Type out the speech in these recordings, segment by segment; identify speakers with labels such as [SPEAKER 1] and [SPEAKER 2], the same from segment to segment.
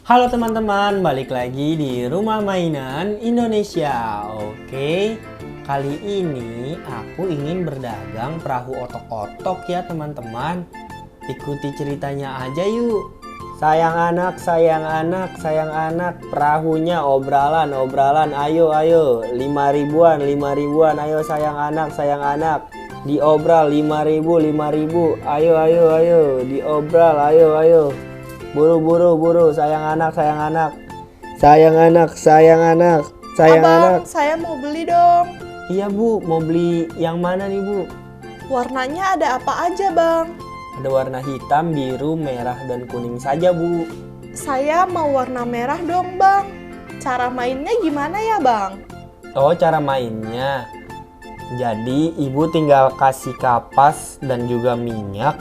[SPEAKER 1] Halo teman-teman, balik lagi di Rumah Mainan Indonesia. Oke, kali ini aku ingin berdagang perahu otok-otok ya teman-teman. Ikuti ceritanya aja yuk. Sayang anak, sayang anak, sayang anak, perahunya obralan, ayo, 5 ribuan, ayo sayang anak, diobral 5.000, ayo, diobral, ayo. Buru, sayang anak.
[SPEAKER 2] Abang, saya mau beli dong.
[SPEAKER 1] Iya bu, mau beli yang mana nih bu?
[SPEAKER 2] Warnanya ada apa aja bang?
[SPEAKER 1] Ada warna hitam, biru, merah, dan kuning saja bu.
[SPEAKER 2] Saya mau warna merah dong bang. Cara mainnya gimana ya bang?
[SPEAKER 1] Oh, cara mainnya. Jadi ibu tinggal kasih kapas dan juga minyak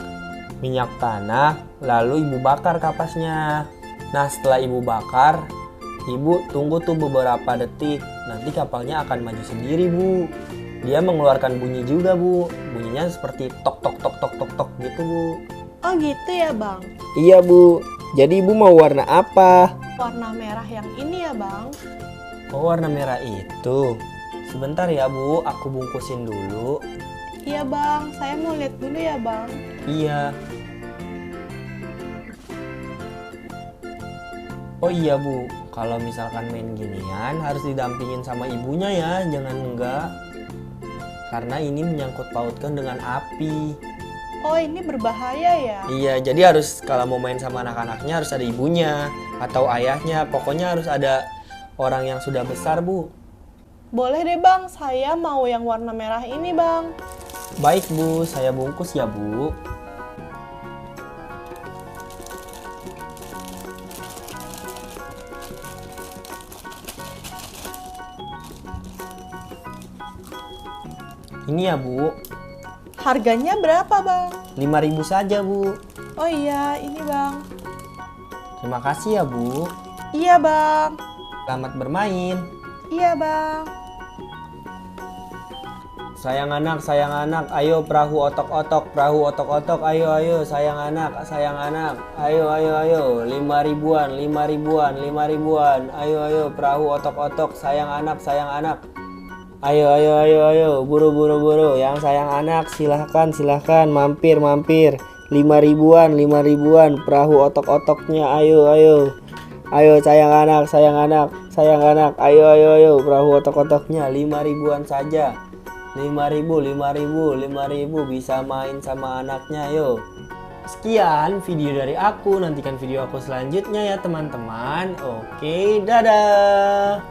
[SPEAKER 1] tanah, lalu ibu bakar kapasnya. Nah, setelah ibu bakar, ibu tunggu tuh beberapa detik. Nanti kapalnya akan maju sendiri bu. Dia mengeluarkan bunyi juga bu. Bunyinya seperti tok tok gitu bu.
[SPEAKER 2] Oh gitu ya bang.
[SPEAKER 1] Iya bu. Jadi ibu mau warna apa?
[SPEAKER 2] Warna merah yang ini ya bang.
[SPEAKER 1] Oh, warna merah itu. Sebentar ya bu, aku bungkusin dulu.
[SPEAKER 2] Iya bang, saya mau lihat dulu ya bang.
[SPEAKER 1] Iya. Oh iya bu, kalau misalkan main ginian harus didampingin sama ibunya ya, jangan enggak. Karena ini menyangkut pautkan dengan api.
[SPEAKER 2] Oh ini berbahaya ya?
[SPEAKER 1] Iya, jadi harus kalau mau main sama anak-anaknya harus ada ibunya atau ayahnya. Pokoknya harus ada orang yang sudah besar bu.
[SPEAKER 2] Boleh deh bang, saya mau yang warna merah ini bang.
[SPEAKER 1] Baik bu, saya bungkus ya bu. Ini ya bu.
[SPEAKER 2] Harganya berapa bang?
[SPEAKER 1] 5.000 saja bu.
[SPEAKER 2] Oh iya, ini bang.
[SPEAKER 1] Terima kasih ya bu.
[SPEAKER 2] Iya bang.
[SPEAKER 1] Selamat bermain.
[SPEAKER 2] Iya bang.
[SPEAKER 1] Sayang anak, ayo perahu otok-otok, ayo, sayang anak, ayo, 5 ribuan, ayo, perahu otok-otok, sayang anak, ayo, buru, yang sayang anak, silahkan, mampir, 5 ribuan, perahu otok-otoknya, ayo, sayang anak, ayo, perahu otok-otoknya, 5 ribuan saja. 5.000 bisa main sama anaknya yo. Sekian video dari aku, nantikan video aku selanjutnya ya teman-teman. Oke, dadah.